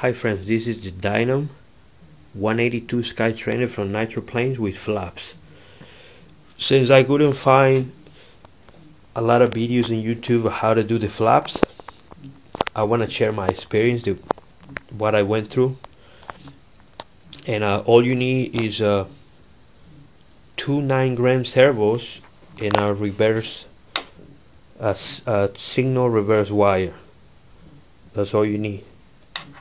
Hi friends, this is the Dynam 182 Skytrainer from Nitro Planes with flaps. Since I couldn't find a lot of videos on YouTube of how to do the flaps, I want to share my experience, what I went through. And all you need is two 9-gram servos and a reverse, signal reverse wire. That's all you need.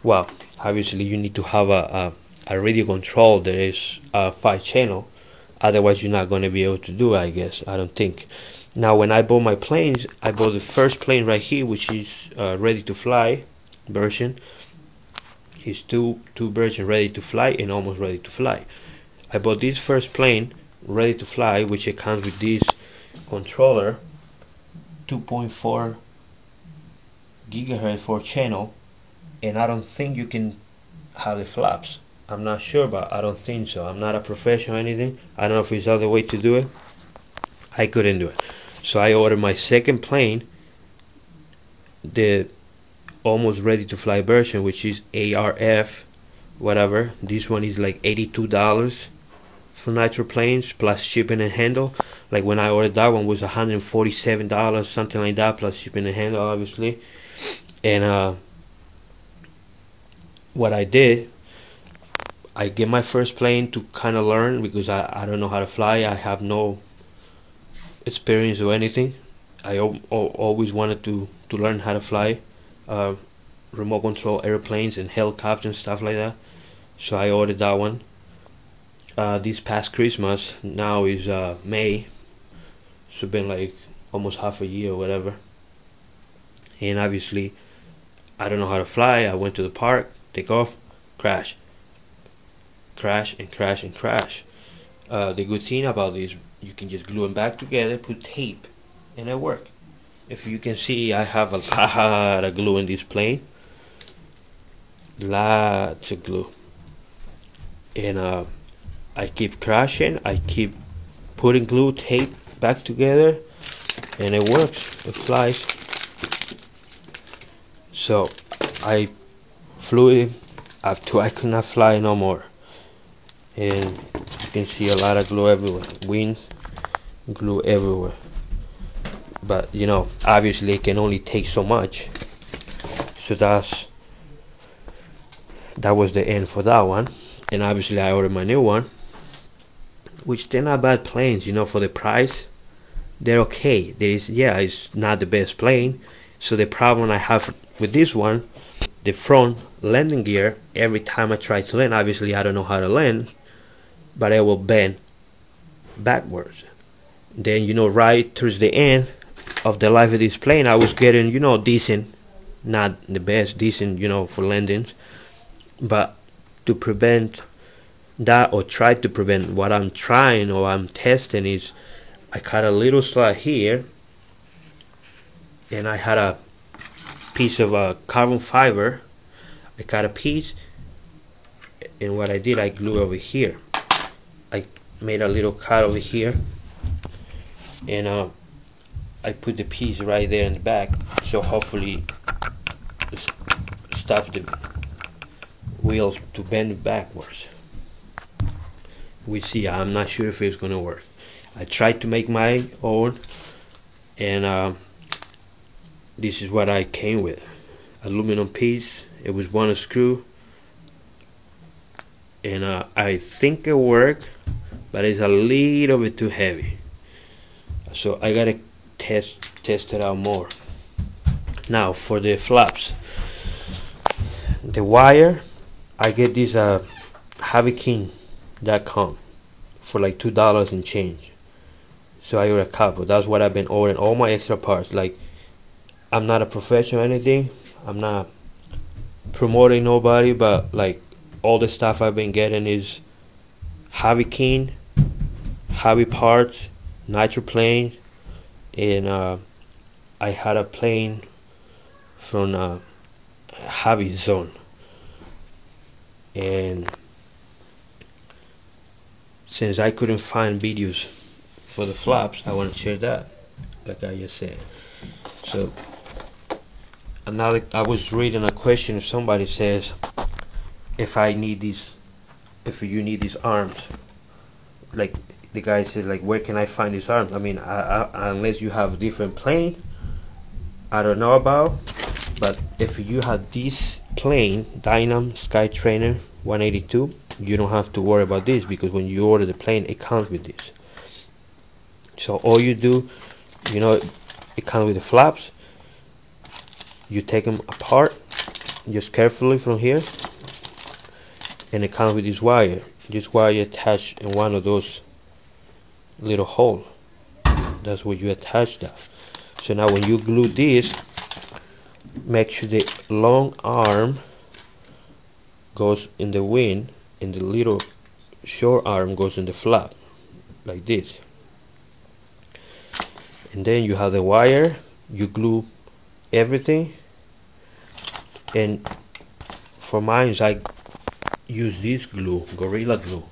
Well, obviously you need to have a radio control that is 5-channel, otherwise you're not going to be able to do it, I guess. I don't think. Now when I bought my planes, I bought the first plane right here, which is ready to fly version. It's two versions, ready to fly and almost ready to fly. I bought this first plane ready to fly, which it comes with this controller, 2.4 gigahertz 4-channel, and I don't think you can have the flaps. I'm not sure, but I don't think so. I'm not a professional or anything. I don't know if there's other way to do it. I couldn't do it. So I ordered my second plane, the almost ready to fly version, which is ARF whatever. This one is like $82 for Nitro Planes plus shipping and handle. Like when I ordered that one was $147, something like that, plus shipping and handle, obviously. And what I did, I get my first plane to kind of learn, because I don't know how to fly. I have no experience or anything. I always wanted to learn how to fly remote control airplanes and helicopters and stuff like that. So I ordered that one this past Christmas. Now is May, so it's been like almost half a year or whatever. And obviously I don't know how to fly. I went to the park, take off, crash and crash and crash. The good thing about this, you can just glue them back together, put tape, and it works. If you can see, I have a lot of glue in this plane, lots of glue, and I keep crashing, I keep putting glue, tape back together, and it works, it flies. So I flew it up to I could not fly no more. And you can see a lot of glue everywhere, wings, glue everywhere. But you know, obviously it can only take so much. So that was the end for that one. And obviously I ordered my new one, which they're not bad planes, you know, for the price. They're okay. It's not the best plane. So the problem I have with this one, the front landing gear, every time I try to land, obviously I don't know how to land, but it will bend backwards. Then, you know, right towards the end of the life of this plane, I was getting, you know, decent, not the best, decent, you know, for landings. But to prevent that, or try to prevent, what I'm trying or I'm testing is, I cut a little slot here, and I had a piece of carbon fiber. I cut a piece, and what I did, I glued over here. I made a little cut over here, and I put the piece right there in the back, so hopefully it stops the wheels to bend backwards. We see. I'm not sure if it's gonna work. I tried to make my own, and this is what I came with. Aluminum piece. It was one screw, and I think it worked, but it's a little bit too heavy. So I gotta test it out more. Now for the flaps, the wire, I get this HobbyKing.com for like $2 and change. So I ordered a couple. That's what I've been ordering, all my extra parts. Like, I'm not a professional or anything. I'm not promoting nobody, but like all the stuff I've been getting is HobbyKing, Hobby Parts, Nitro Planes, and I had a plane from Hobby Zone. And since I couldn't find videos for the flaps, I want to share that, like I just said. So another, I was reading a question. If somebody says, if I need these, if you need these arms, like the guy says, like, where can I find these arms? I mean, unless you have a different plane, I don't know about. But if you have this plane, Dynam Skytrainer 182, you don't have to worry about this, because when you order the plane, it comes with this. So all you do, you know, it comes with the flaps. You take them apart just carefully from here, and it comes with this wire. This wire attached in one of those little holes. That's where you attach that. So now when you glue this, make sure the long arm goes in the wing and the little short arm goes in the flap, like this. And then you have the wire, you glue everything. And for mine, I use this glue, Gorilla Glue.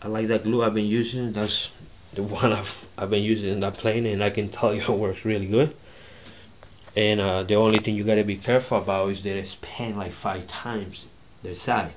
I like that glue I've been using. That's the one I've been using in that plane, and I can tell you it works really good. And the only thing you gotta be careful about is that it's spanned like 5 times the side.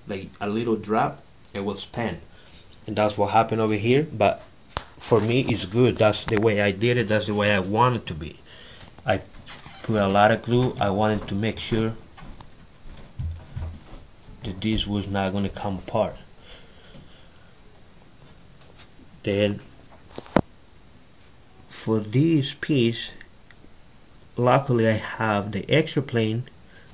Like a little drop, it will span, and that's what happened over here. But for me, it's good. That's the way I did it. That's the way I want it to be. I put a lot of glue. I wanted to make sure that this was not gonna come apart. Then for this piece, luckily I have the extra plane,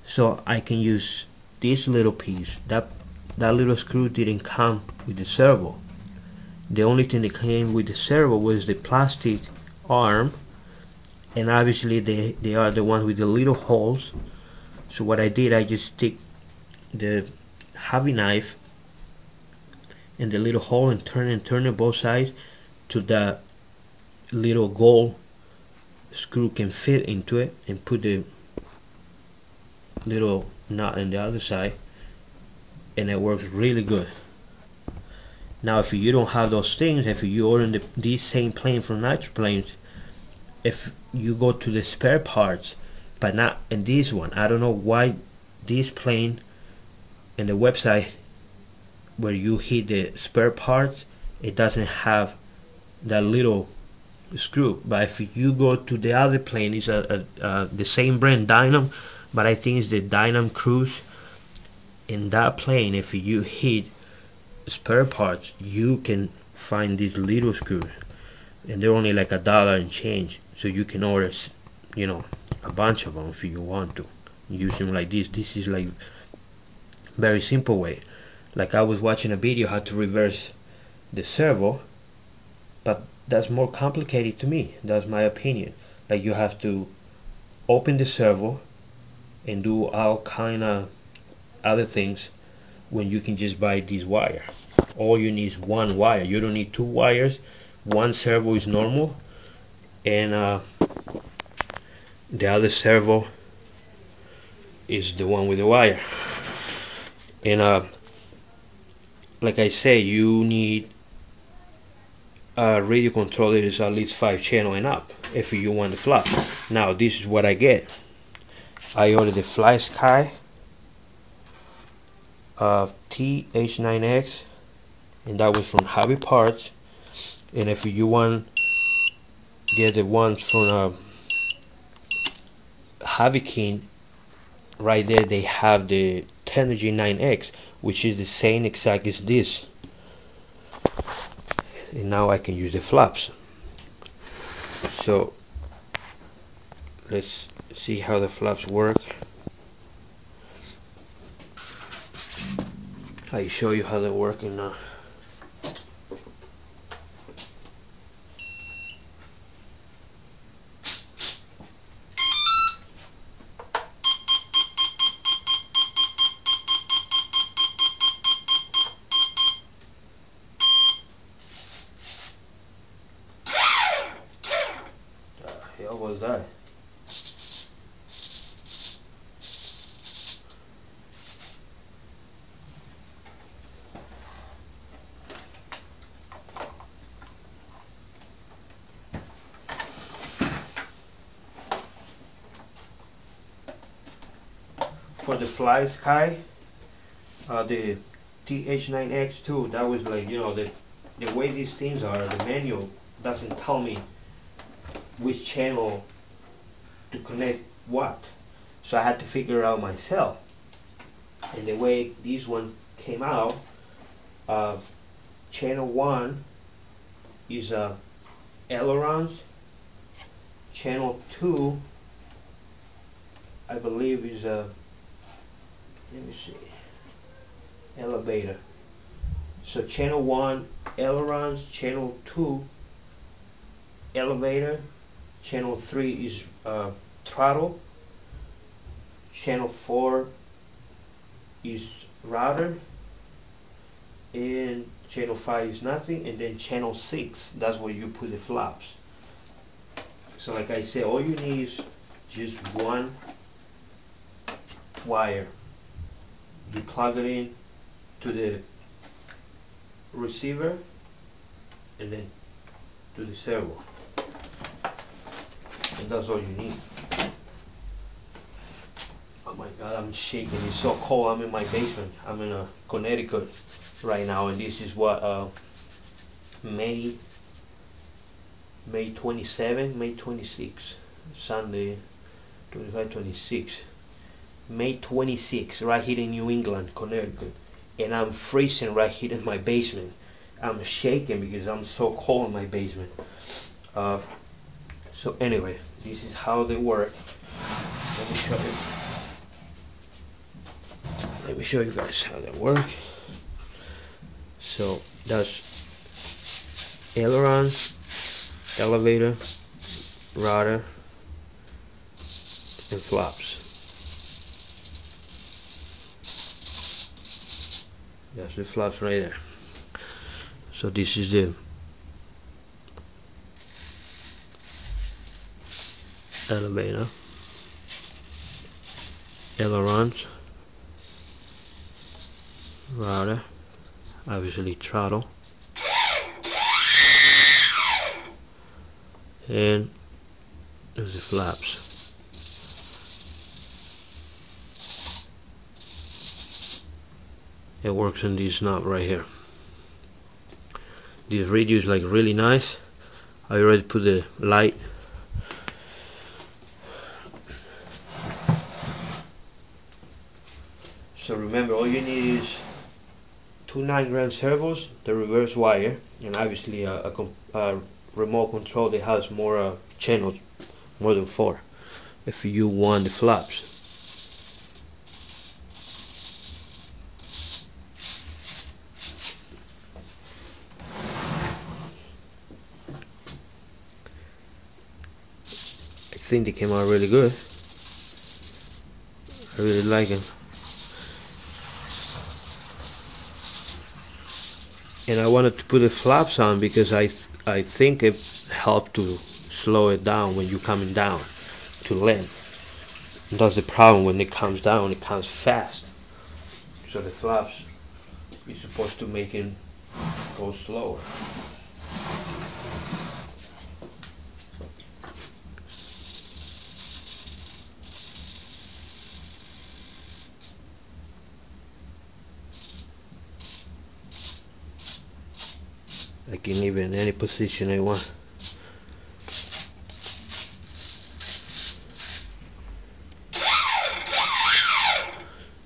so I can use this little piece. That little screw didn't come with the servo. The only thing that came with the servo was the plastic arm, and obviously they are the ones with the little holes. So what I did, I just stick the heavy knife in the little hole and turn it both sides to the little gold screw can fit into it, and put the little nut on the other side, and it works really good. Now if you don't have those things, if you order these same plane from Nitro Planes, if you go to the spare parts, but not in this one, I don't know why this plane in the website where you hit the spare parts, it doesn't have that little screw. But if you go to the other plane, it's the same brand, Dynam, but I think it's the Dynam Cruise. In that plane, if you hit spare parts, you can find these little screws, and they're only like $1 and change. So you can order, you know, a bunch of them if you want to use them like this. This is like very simple way. Like I was watching a video how to reverse the servo, but that's more complicated to me. That's my opinion. Like you have to open the servo and do all kind of other things when you can just buy this wire. All you need is one wire. You don't need 2 wires. One servo is normal, and the other servo is the one with the wire. And like I say, you need a radio controller that is at least 5 channel and up if you want the flap. Now this is what I get. I ordered the Fly Sky TH9X, and that was from Hobby Parts. And if you want get the ones from Hobby King, right there they have the Tenergy 9X, which is the same exact as this. And now I can use the flaps. So let's see how the flaps work. I show you how they work in the hell was that? For the Fly Sky, The TH9X2, that was like, you know, the way these things are, the manual doesn't tell me which channel to connect what, so I had to figure it out myself. And the way this one came out, channel 1 is ailerons, channel 2 I believe is let me see, elevator. So channel 1 ailerons, channel 2 elevator, channel 3 is throttle, channel 4 is rudder, and channel 5 is nothing, and then channel 6, that's where you put the flaps. So like I said, all you need is just one wire. You plug it in to the receiver and then to the servo, and that's all you need. Oh my god, I'm shaking, it's so cold. I'm in my basement. I'm in Connecticut right now, and this is what May 27, May 26, Sunday 25, 26, May 26, right here in New England, Connecticut, and I'm freezing right here in my basement. I'm shaking because I'm so cold in my basement. So anyway, this is how they work. Let me show you. Let me show you guys how they work. So that's ailerons, elevator, rudder, and flaps. That's the flaps right there. So this is the elevator, ailerons, rudder, obviously throttle, and there's the flaps. It works on this knob right here. This radio is like really nice. I already put the light. So remember, all you need is two 9-gram servos, the reverse wire, and obviously a remote control that has more channels, more than 4, if you want the flaps. I think they came out really good. I really like them. And I wanted to put the flaps on because I think it helped to slow it down when you're coming down to land. And that's the problem, when it comes down, it comes fast. So the flaps is supposed to make it go slower. I can leave it in any position I want.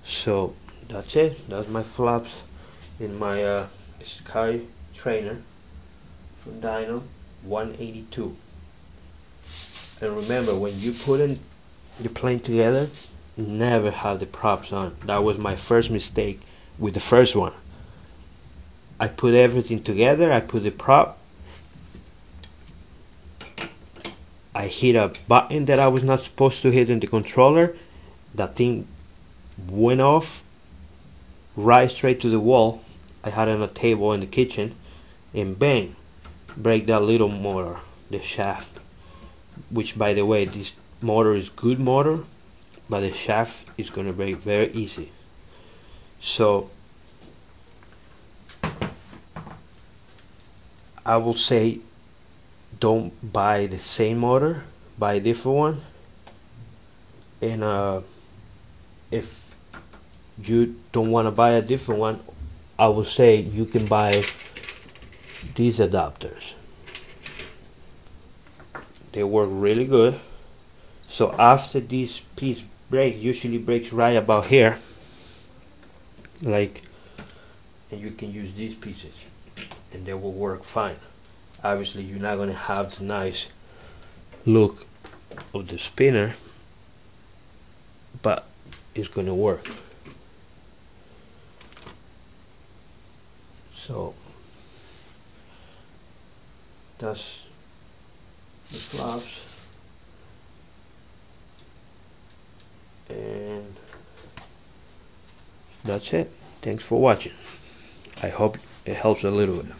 So that's it. That's my flaps in my Skytrainer from Dynam 182. And remember, when you put in the plane together, never have the props on. That was my first mistake with the first one. I put everything together, I put the prop, I hit a button that I was not supposed to hit in the controller, that thing went off right straight to the wall. I had it on a table in the kitchen, and bang, break that little motor, the shaft, which by the way, this motor is good motor, but the shaft is gonna break very easy. So I will say, don't buy the same motor, buy a different one. And if you don't want to buy a different one, I would say you can buy these adapters. They work really good. So after this piece breaks, usually breaks right about here, like, and you can use these pieces and they will work fine. Obviously you're not going to have the nice look of the spinner, but it's going to work. So that's the flaps, and that's it. Thanks for watching. I hope it helps a little bit.